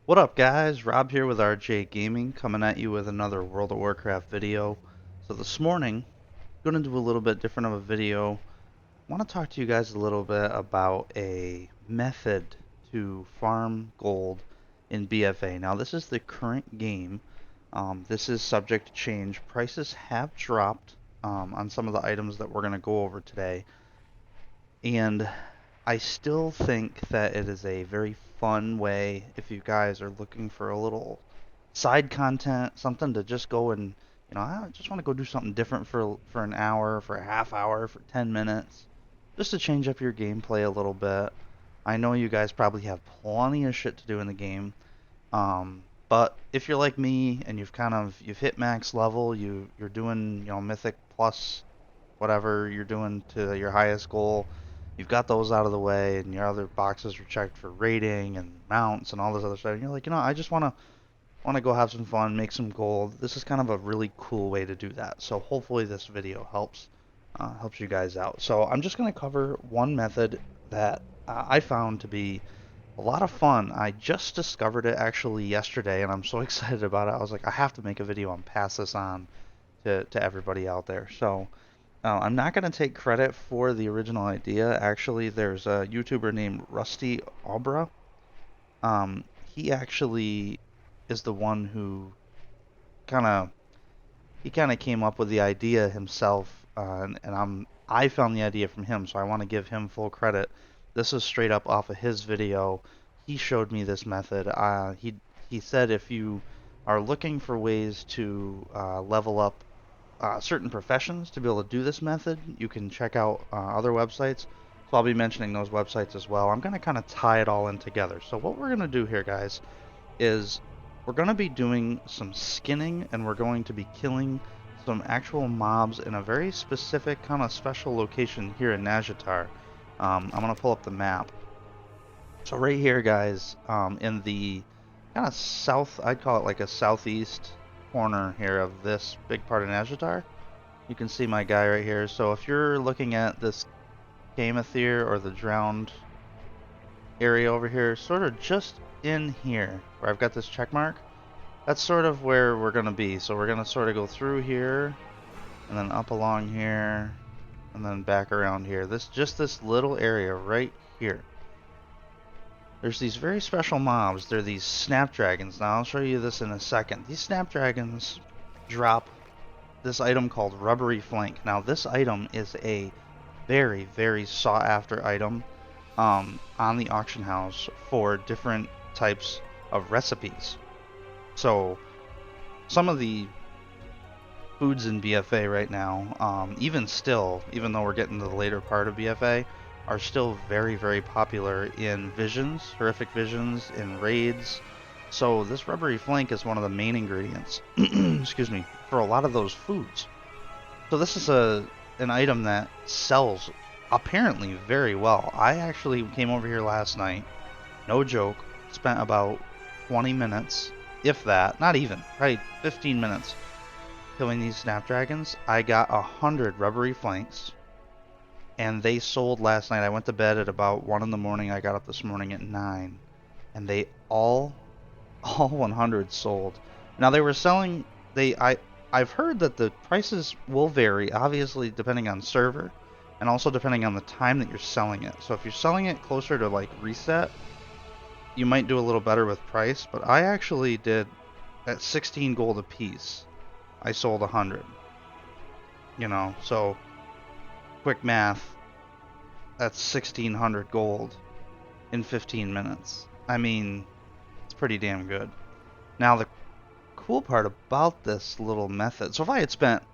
What up, guys? Rob here with RJ Gaming, coming at you with another World of Warcraft video. So this morning, I'm going to do a little bit different of a video. I want to talk to you guys a little bit about a method to farm gold in BFA. Now, this is the current game. This is subject to change. Prices have dropped on some of the items that we're going to go over today. And I still think that it is a very fun way if you guys are looking for a little side content, something to just go and, I just want to go do something different for an hour, for a half hour, for 10 minutes, just to change up your gameplay a little bit. I know you guys probably have plenty of shit to do in the game. But if you're like me and you've hit max level, you're doing, mythic plus whatever you're doing to your highest goal, you've got those out of the way, and your other boxes are checked for rating and mounts and all this other stuff. And you're like, I just want to go have some fun, make some gold. This is kind of a really cool way to do that. So hopefully this video helps you guys out. So I'm just going to cover one method that I found to be a lot of fun. I just discovered it actually yesterday, and I'm so excited about it. I was like, I have to make a video and pass this on to everybody out there. So I'm not going to take credit for the original idea. Actually, there's a YouTuber named Rusty Aubra. He actually is the one who kind of he kind of came up with the idea himself, and I found the idea from him, so I want to give him full credit. This is straight up off of his video. He showed me this method. He said if you are looking for ways to level up certain professions to be able to do this method, you can check out other websites. So I'll be mentioning those websites as well. I'm going to kind of tie it all in together. So what we're going to do here, guys, is we're going to be doing some skinning, and we're going to be killing some actual mobs in a very specific kind of special location here in Nazjatar. I'm going to pull up the map. So right here, guys, in the kind of south, I'd call it like a southeast corner here of this big part of Nazjatar, you can see my guy right here. So if you're looking at this Gamethyr or the drowned area over here, sort of just in here where I've got this check mark, that's sort of where we're going to be. So we're going to sort of go through here and then up along here and then back around here. This little area right here. There's these very special mobs. They're these snapdragons. Now I'll show you this in a second. These snapdragons drop this item called Rubbery Flank. Now this item is a very, very sought after item on the auction house for different types of recipes. So some of the foods in BFA right now, even though we're getting to the later part of BFA, are still very, very popular in visions, horrific visions, in raids. So this rubbery flank is one of the main ingredients, excuse me, for a lot of those foods. So this is an item that sells apparently very well. I actually came over here last night, no joke, spent about 20 minutes, if that, not even, probably 15 minutes, killing these snapdragons. I got 100 rubbery flanks, and they sold last night. I went to bed at about 1 in the morning. I got up this morning at 9, and they all 100 sold. Now they were selling. I've heard that the prices will vary, obviously depending on server, and also depending on the time that you're selling it. So if you're selling it closer to like reset, you might do a little better with price. But I actually did at 16 gold a piece. I sold 100. So quick math, that's 1600 gold in 15 minutes. I mean, it's pretty damn good. Now, the cool part about this little method, so if I had spent,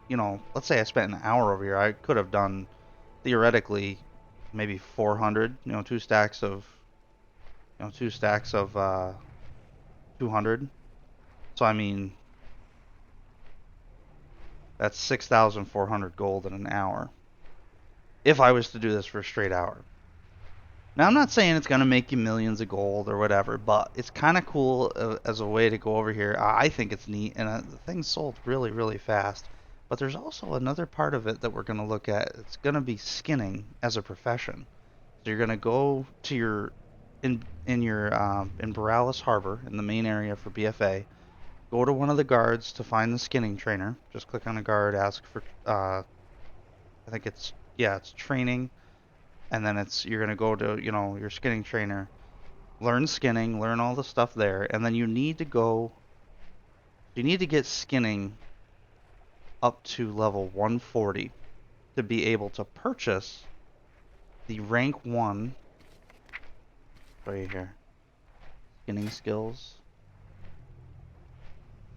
let's say I spent an hour over here, I could have done, theoretically, maybe 400, two stacks of 200. So, I mean, that's 6,400 gold in an hour, if I was to do this for a straight hour. Now, I'm not saying it's going to make you millions of gold or whatever, but it's kind of cool as a way to go over here. I think it's neat, and the thing sold really, really fast. But there's also another part of it that we're going to look at. It's going to be skinning as a profession. So you're going to go to your in your in Borealis Harbor in the main area for BFA. Go to one of the guards to find the skinning trainer. Just click on a guard, ask for I think it's yeah, it's training, and then you're gonna go to your skinning trainer, learn skinning, learn all the stuff there, and then you need to get skinning up to level 140 to be able to purchase the rank 1 right here. Skinning skills.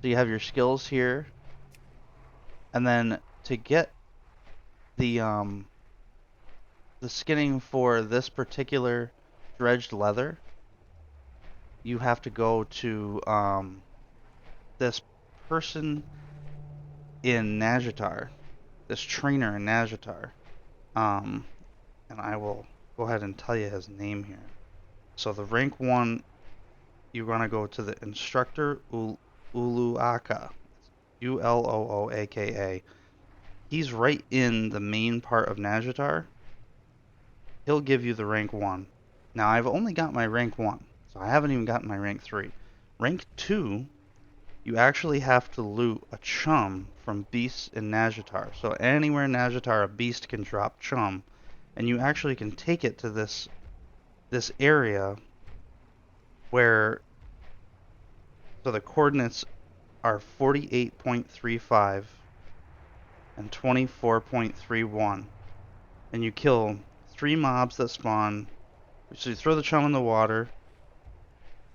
So you have your skills here, and then to get the skinning for this particular dredged leather, you have to go to this person in Najatar, this trainer in Najatar. And I will go ahead and tell you his name here. So the rank 1, you're going to go to the instructor Uluaka. Ulooaka. He's right in the main part of Najatar. He'll give you the rank 1. Now I've only got my rank 1, so I haven't even gotten my rank 3. Rank 2, you actually have to loot a chum from beasts in Najatar. So anywhere in Najatar a beast can drop chum, and you actually can take it to this area where so the coordinates are 48.35 and 24.31, and you kill 3 mobs that spawn. So you throw the chum in the water,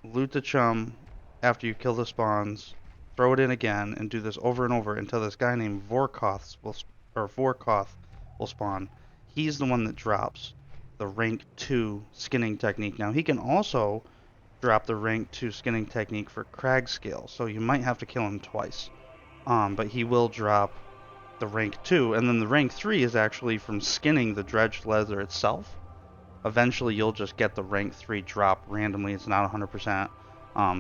loot the chum after you kill the spawns, throw it in again, and do this over and over until this guy named Vorkoth will spawn. He's the one that drops the rank 2 skinning technique. Now he can also drop the rank 2 skinning technique for crag scale, so you might have to kill him twice. But he will drop the rank 2, and then the rank 3 is actually from skinning the dredged leather itself. Eventually you'll just get the rank 3 drop randomly. It's not 100%.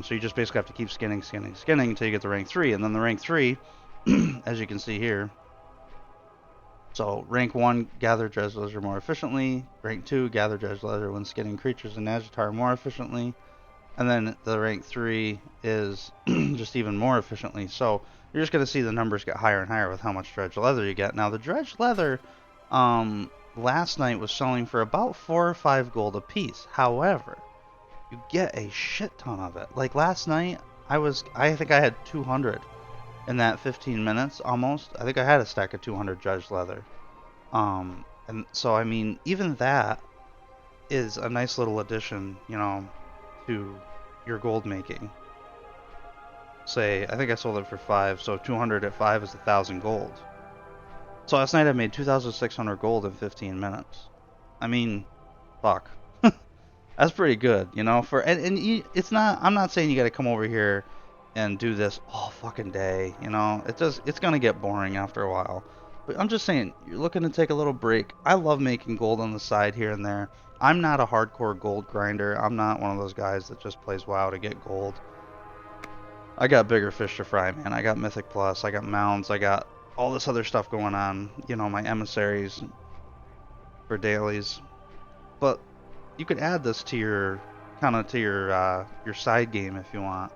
So you just basically have to keep skinning until you get the rank 3. And then the rank 3, as you can see here, so rank 1, gather dredged leather more efficiently. Rank 2, gather dredged leather when skinning creatures in Najatar more efficiently. And then the rank 3 is just even more efficiently. So you're just going to see the numbers get higher and higher with how much dredged leather you get. Now the dredged leather last night was selling for about 4 or 5 gold a piece. However, you get a shit ton of it. Like last night, I think I had 200 in that 15 minutes almost. I think I had a stack of 200 dredged leather. And so I mean, even that is a nice little addition, to your gold making. Say, I think I sold it for 5, so 200 at 5 is 1,000 gold. So last night I made 2,600 gold in 15 minutes. I mean, fuck. That's pretty good, it's not. I'm not saying you got to come over here and do this all fucking day. It's gonna get boring after a while. But I'm just saying, you're looking to take a little break. I love making gold on the side here and there. I'm not a hardcore gold grinder. I'm not one of those guys that just plays WoW to get gold. I got bigger fish to fry, man. I got Mythic Plus, I got mounds, I got all this other stuff going on. My emissaries for dailies. But you could add this to your your side game if you want.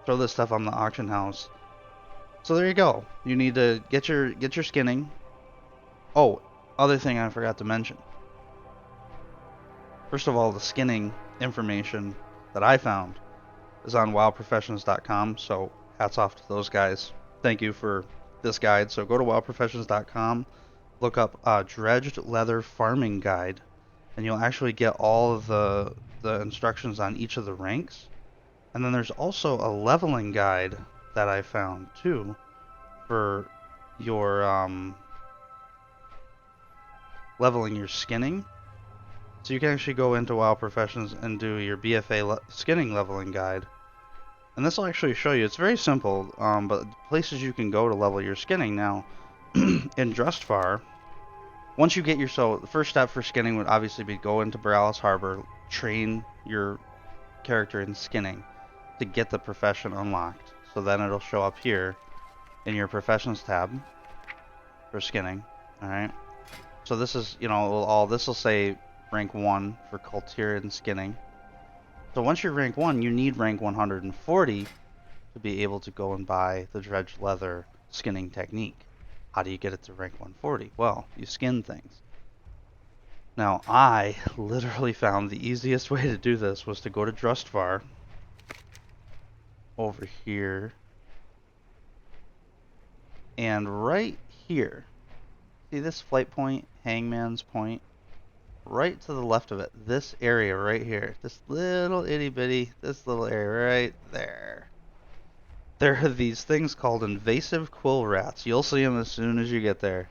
Throw this stuff on the auction house. So there you go. You need to get your skinning. Oh, other thing I forgot to mention. First of all, the skinning information that I found is on wowprofessions.com, so hats off to those guys. Thank you for this guide. So go to wowprofessions.com, look up Dredged Leather Farming Guide, and you'll actually get all of the instructions on each of the ranks. And then there's also a leveling guide that I found too for your leveling your skinning. So you can actually go into WoW Professions and do your BFA skinning leveling guide. And this will actually show you, it's very simple, but places you can go to level your skinning. Now, in Drustvar, once you get so the first step for skinning would obviously be go into Borealis Harbor, train your character in skinning to get the profession unlocked. So then it'll show up here in your professions tab for skinning. Alright. So this is, this will say rank 1 for Culturian skinning. So once you're rank 1, you need rank 140 to be able to go and buy the dredged leather skinning technique. How do you get it to rank 140? Well, you skin things. Now, I literally found the easiest way to do this was to go to Drustvar over here, and right here, see this flight point, hangman's point? Right to the left of it, this area right here, this little itty bitty, this little area right there. There are these things called invasive quill rats. You'll see them as soon as you get there.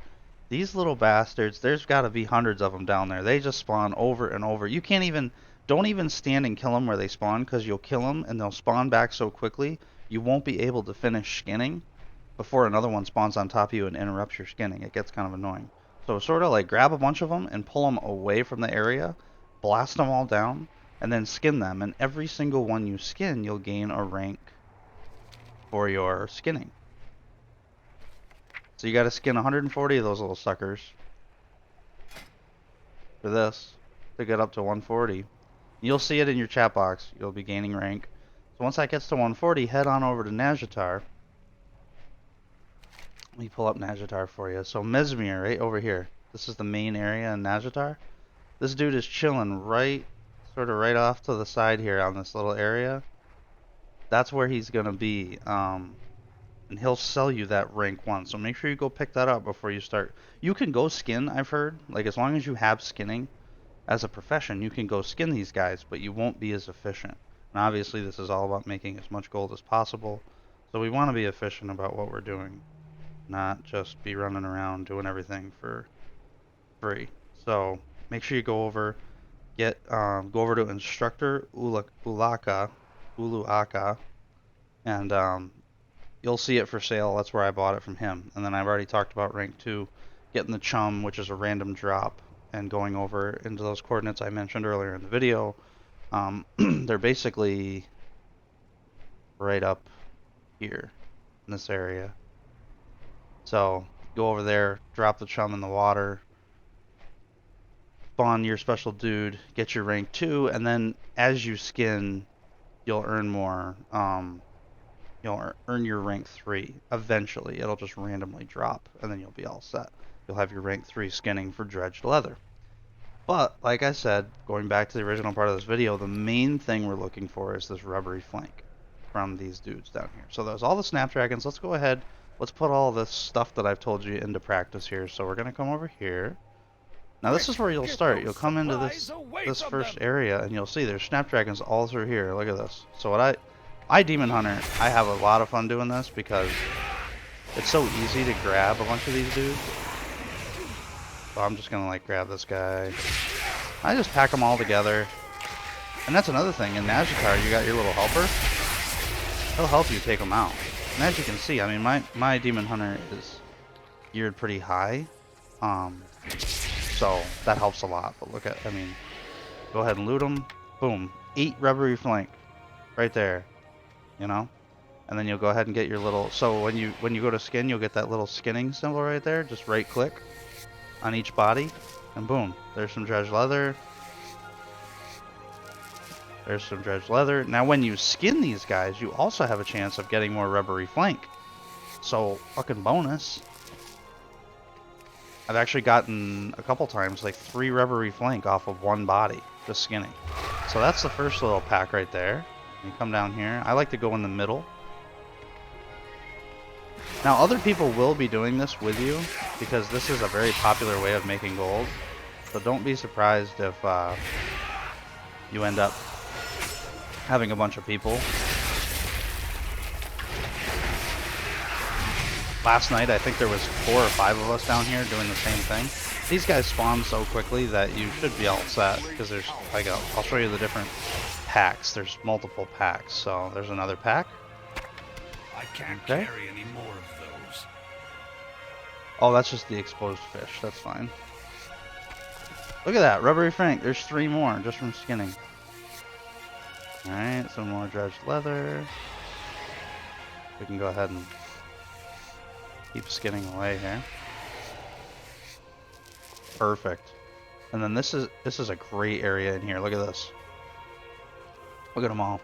These little bastards, there's got to be hundreds of them down there. They just spawn over and over. You can't even, don't even stand and kill them where they spawn, because you'll kill them and they'll spawn back so quickly you won't be able to finish skinning before another one spawns on top of you and interrupts your skinning. It gets kind of annoying. So sort of like grab a bunch of them and pull them away from the area, blast them all down, and then skin them. And every single one you skin, you'll gain a rank for your skinning. So you got to skin 140 of those little suckers for this to get up to 140. You'll see it in your chat box. You'll be gaining rank. So once that gets to 140, head on over to Nazjatar. Let me pull up Nazjatar for you. So Mesmir, right over here. This is the main area in Nazjatar. This dude is chilling right, sort of right off to the side here on this little area. That's where he's gonna be. And he'll sell you that rank 1. So make sure you go pick that up before you start. You can go skin, I've heard. Like, as long as you have skinning as a profession, you can go skin these guys, but you won't be as efficient. And obviously this is all about making as much gold as possible. So we want to be efficient about what we're doing, not just be running around doing everything for free. So make sure you go over, go over to Instructor Uluaka, and you'll see it for sale. That's where I bought it from him. And then I've already talked about rank 2, getting the chum, which is a random drop, and going over into those coordinates I mentioned earlier in the video. They're basically right up here in this area. So go over there, drop the chum in the water, spawn your special dude, get your rank 2, and then as you skin, you'll earn more. You'll earn your rank 3 eventually. It'll just randomly drop, and then you'll be all set. You'll have your rank 3 skinning for dredged leather. But, like I said, going back to the original part of this video, the main thing we're looking for is this rubbery flank from these dudes down here. So there's all the snapdragons. Let's go ahead. Let's put all this stuff that I've told you into practice here. So we're going to come over here. Now this is where you'll start. You'll come into this first area, and you'll see there's snapdragons all through here. Look at this. So what I Demon Hunter, I have a lot of fun doing this because it's so easy to grab a bunch of these dudes. So I'm just gonna like grab this guy. I just pack them all together. And that's another thing, in Nazjatar you got your little helper. He'll help you take them out. And as you can see, I mean my Demon Hunter is geared pretty high. So that helps a lot. But look at, I mean, go ahead and loot them. Boom. 8 rubbery flank. Right there. You know? And then you'll go ahead and get your little, so when you go to skin, you'll get that little skinning symbol right there. Just right click on each body, and boom, there's some dredged leather. There's some dredged leather. Now when you skin these guys, you also have a chance of getting more rubbery flank. So fucking bonus. I've actually gotten a couple times like 3 rubbery flank off of 1 body, just skinning. So that's the first little pack right there. You come down here. I like to go in the middle. Now other people will be doing this with you because this is a very popular way of making gold. So don't be surprised if you end up having a bunch of people. Last night I think there was 4 or 5 of us down here doing the same thing. These guys spawn so quickly that you should be all set because there's, like, I'll show you the different packs. There's multiple packs. So there's another pack. I can't carry any more of those. Oh, that's just the exposed fish. That's fine. Look at that, rubbery flank. There's 3 more just from skinning. Alright, some more dredged leather. We can go ahead and keep skinning away here. Perfect. And then this is a great area in here. Look at this. Look at them all.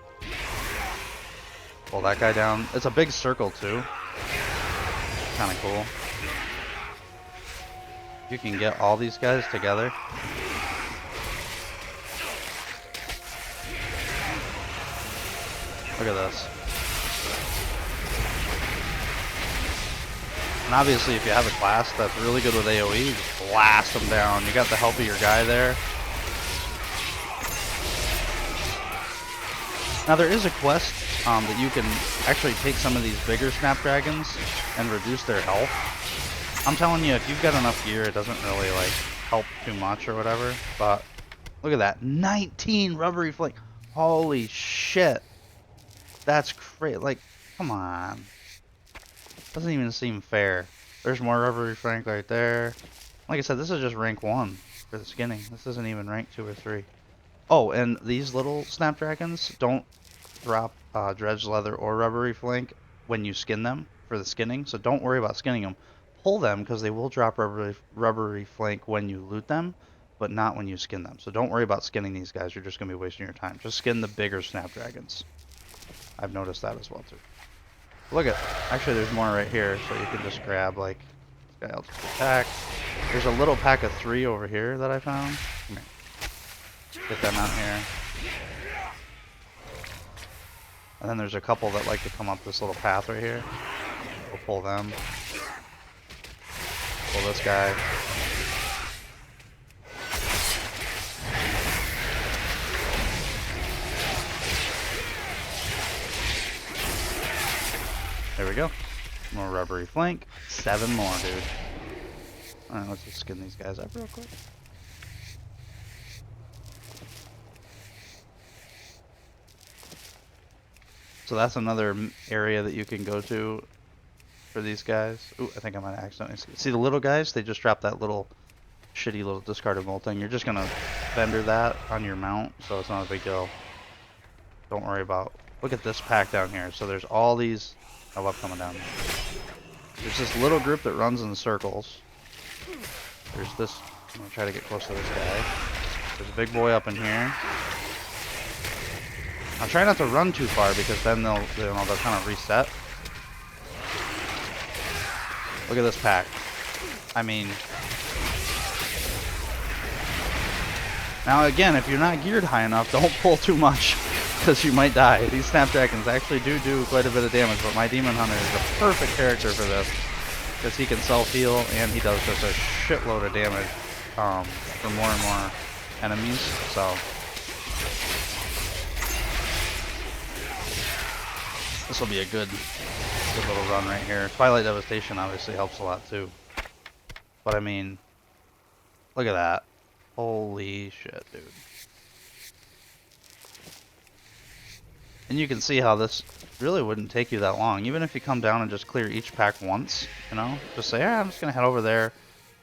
Pull that guy down. It's a big circle too. Kind of cool. You can get all these guys together. Look at this. And obviously if you have a class that's really good with AoE, just blast them down. You got the help of your guy there. Now there is a quest that you can actually take some of these bigger snapdragons and reduce their health. I'm telling you, if you've got enough gear, it doesn't really like help too much or whatever. But look at that, 19 rubbery flake. Holy shit, that's great. Like, come on, doesn't even seem fair. There's more rubbery flake right there. Like I said, this is just rank 1 for the skinning. This isn't even rank 2 or 3. Oh, and these little snapdragons don't drop dredged leather or rubbery flake when you skin them for the skinning, so don't worry about skinning them. Pull them because they will drop rubbery flake when you loot them, but not when you skin them. So don't worry about skinning these guys. You're just going to be wasting your time. Just skin the bigger snapdragons. I've noticed that as well too. Look at, actually there's more right here, so you can just grab like this guy else attack. There's a little pack of 3 over here that I found. Come here. Get them out here. And then there's a couple that like to come up this little path right here. We'll pull them. Pull this guy. There we go. More rubbery flank. 7 more, dude. Alright, let's just skin these guys up real quick. So that's another area that you can go to for these guys. Ooh, I think I might accidentally see the little guys. They just drop that little shitty little discarded mold thing. You're just gonna vendor that on your mount, so it's not a big deal. Don't worry about. Look at this pack down here. So there's all these. I love coming down here. There's this little group that runs in circles. There's this. I'm gonna try to get close to this guy. There's a big boy up in here. I'm trying not to run too far because then they'll kind of reset. Look at this pack. I mean, now again, if you're not geared high enough, don't pull too much because you might die. These snapdragons actually do quite a bit of damage, but my demon hunter is the perfect character for this because he can self-heal and he does just a shitload of damage for more and more enemies. So this will be a good little run right here. Twilight Devastation obviously helps a lot too. But I mean, look at that. Holy shit, dude. And you can see how this really wouldn't take you that long. Even if you come down and just clear each pack once, you know? Just say, yeah, I'm just going to head over there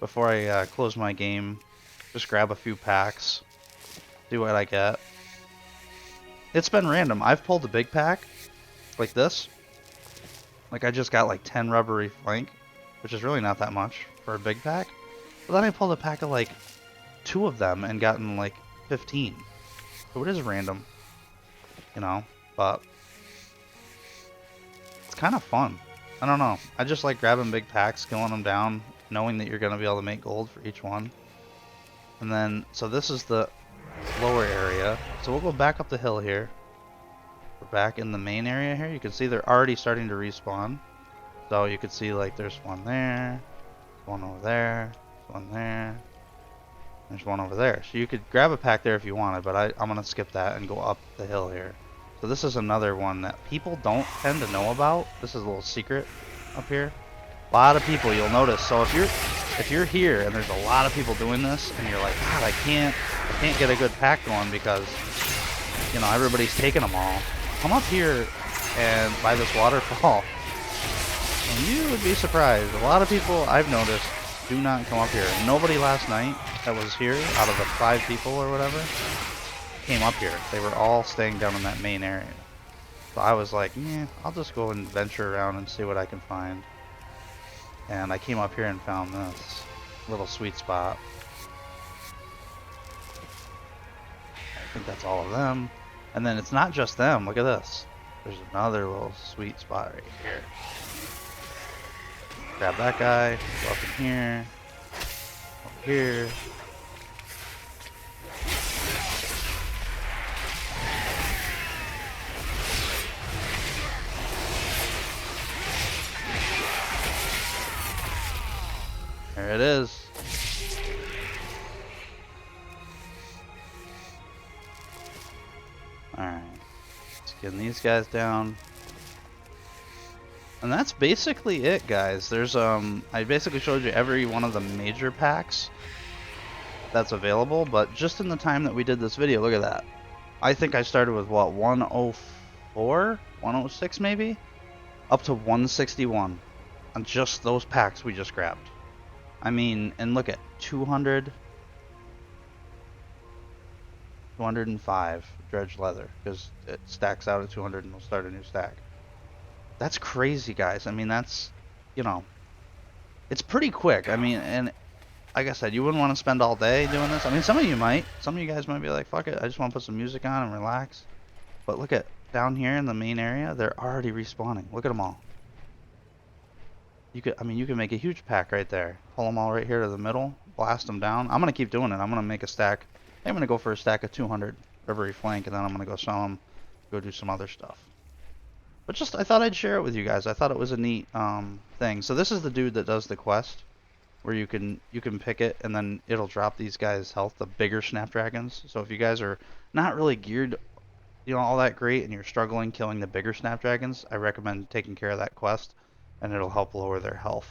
before I close my game. Just grab a few packs. See what I get. It's been random. I've pulled a big pack like this. Like I just got like 10 rubbery flank, which is really not that much for a big pack. But then I pulled a pack of like 2 of them and gotten like 15. So it is random, you know, but it's kind of fun. I don't know. I just like grabbing big packs, killing them down, knowing that you're going to be able to make gold for each one. And then, so this is the lower area. So we'll go back up the hill here. We're back in the main area here. You can see they're already starting to respawn. So you can see like there's one there, one over there, one there, there's one over there. So you could grab a pack there if you wanted, but I'm going to skip that and go up the hill here. So this is another one that people don't tend to know about. This is a little secret up here. A lot of people, you'll notice. So if you're here and there's a lot of people doing this and you're like, God, I can't get a good pack going because, you know, everybody's taking them all. Come up here and by this waterfall and you would be surprised. A lot of people I've noticed do not come up here. Nobody last night that was here out of the 5 people or whatever came up here. They were all staying down in that main area. So I was like, yeah, I'll just go and venture around and see what I can find. And I came up here and found this little sweet spot. I think that's all of them. And then it's not just them. Look at this. There's another little sweet spot right here. Grab that guy. Go up in here. Over here. There it is. Alright. Let's get these guys down. And that's basically it, guys. There's I basically showed you every one of the major packs that's available, but just in the time that we did this video, look at that. I think I started with what, 104, 106 maybe, up to 161 on just those packs we just grabbed. I mean, and look at 200, 205 dredged leather, because it stacks out at 200 and we'll start a new stack. That's crazy, guys. I mean, that's, you know, it's pretty quick. I mean, and like I said, you wouldn't want to spend all day doing this. I mean, some of you might. Some of you guys might be like, fuck it, I just want to put some music on and relax. But look at down here in the main area, they're already respawning. Look at them all. You could, I mean, you can make a huge pack right there. Pull them all right here to the middle, blast them down. I'm gonna keep doing it. I'm gonna make a stack. I'm gonna go for a stack of 200 Rubbery flank, and then I'm gonna go sell them, go do some other stuff. But just, I thought I'd share it with you guys. I thought it was a neat thing. So this is the dude that does the quest, where you can pick it, and then it'll drop these guys' health, the bigger snapdragons. So if you guys are not really geared, you know, all that great, and you're struggling killing the bigger snapdragons, I recommend taking care of that quest, and it'll help lower their health.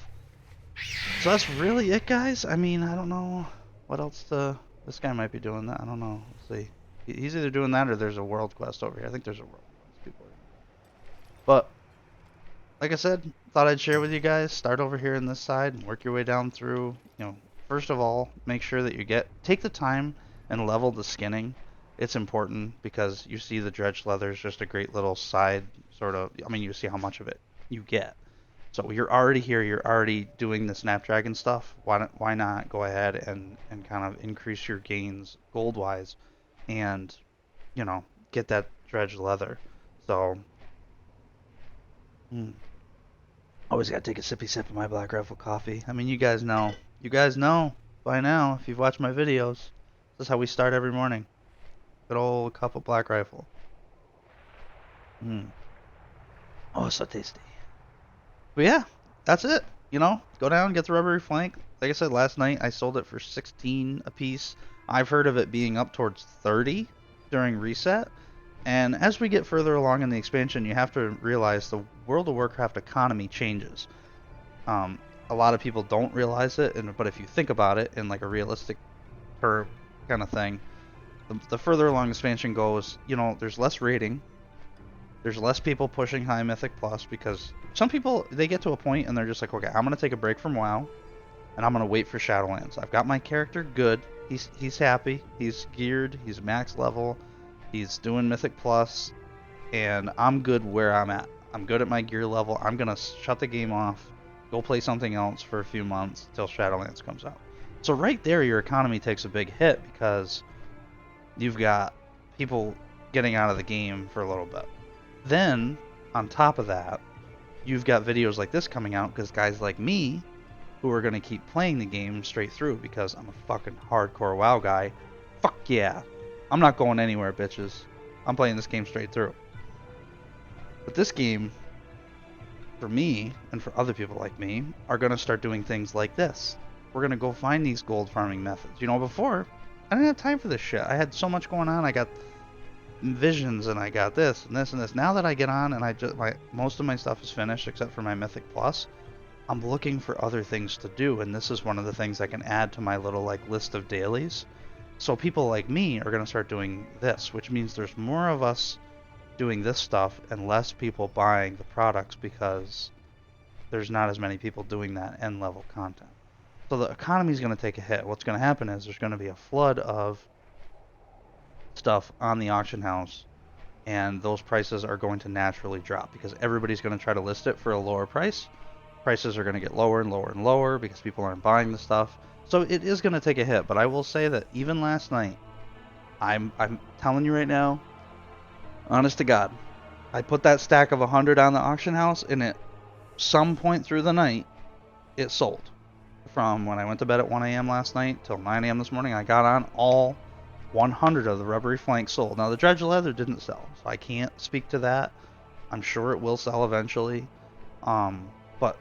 So that's really it, guys. I mean, I don't know what else to. This guy might be doing that. I don't know. Let's see. He's either doing that or there's a world quest over here. I think there's a world quest. People are. But like I said, thought I'd share with you guys. Start over here in this side and work your way down through. You know, first of all, make sure that you take the time and level the skinning. It's important because you see the dredged leather is just a great little side sort of. I mean, you see how much of it you get. So you're already here. You're already doing the Snapdragon stuff. Why not go ahead and kind of increase your gains gold wise, and you know, get that dredged leather. So. Always gotta take a sippy sip of my Black Rifle coffee. I mean, you guys know. You guys know by now, if you've watched my videos, this is how we start every morning. Good old cup of Black Rifle. Oh, so tasty. But yeah, that's it. You know, go down, get the Rubbery flank. Like I said, last night I sold it for 16 a piece. I've heard of it being up towards 30 during reset. And as we get further along in the expansion, you have to realize the World of Warcraft economy changes. A lot of people don't realize it, but if you think about it in like a realistic kind of thing, the further along the expansion goes, you know, there's less raiding. There's less people pushing high Mythic Plus because some people, they get to a point and they're just like, okay, I'm going to take a break from WoW and I'm going to wait for Shadowlands. I've got my character good. He's happy. He's geared. He's max level. He's doing Mythic Plus, and I'm good where I'm at. I'm good at my gear level. I'm going to shut the game off, go play something else for a few months till Shadowlands comes out. So right there, your economy takes a big hit because you've got people getting out of the game for a little bit. Then, on top of that, you've got videos like this coming out because guys like me, who are going to keep playing the game straight through because I'm a fucking hardcore WoW guy, fuck yeah. I'm not going anywhere, bitches. I'm playing this game straight through. But this game, for me, and for other people like me, are going to start doing things like this. We're going to go find these gold farming methods. You know, before, I didn't have time for this shit. I had so much going on. I got visions and I got this and this and this. Now that I get on and most of my stuff is finished except for my Mythic Plus, I'm looking for other things to do, and this is one of the things I can add to my little like list of dailies. So people like me are going to start doing this, which means there's more of us doing this stuff and less people buying the products because there's not as many people doing that end level content. So the economy is going to take a hit. What's going to happen is there's going to be a flood of stuff on the auction house, and those prices are going to naturally drop because everybody's going to try to list it for a lower price. Prices are going to get lower and lower and lower because people aren't buying the stuff. So it is going to take a hit, but I will say that even last night, I'm telling you right now, Honest to God, I put that stack of 100 on the auction house, and at some point through the night, it sold. From when I went to bed at 1 a.m. last night till 9 a.m. this morning, I got on all 100 of the rubbery flanks sold. Now, the dredge leather didn't sell, so I can't speak to that. I'm sure it will sell eventually. But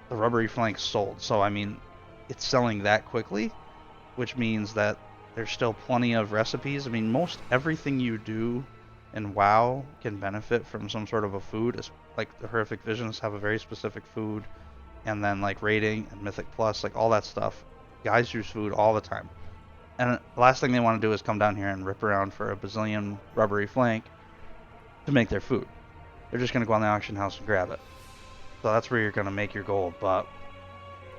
the rubbery flanks sold, so I mean, it's selling that quickly, which means that there's still plenty of recipes. I mean, most everything you do in WoW can benefit from some sort of a food. Like the Horrific Visions have a very specific food, and then like raiding and Mythic Plus, like all that stuff. Guys use food all the time. And the last thing they want to do is come down here and rip around for a bazillion rubbery flank to make their food. They're just going to go on the auction house and grab it. So that's where you're going to make your gold. But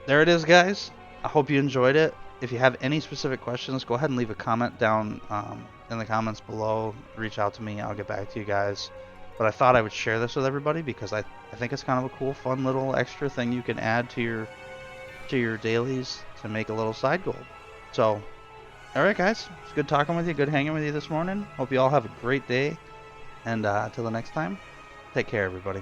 there it is, guys. I hope you enjoyed it. If you have any specific questions, go ahead and leave a comment down in the comments below. Reach out to me. I'll get back to you guys. But I thought I would share this with everybody because I think it's kind of a cool, fun little extra thing you can add to your dailies to make a little side goal. So, alright guys, it's good talking with you, good hanging with you this morning. Hope you all have a great day, and until the next time, take care everybody.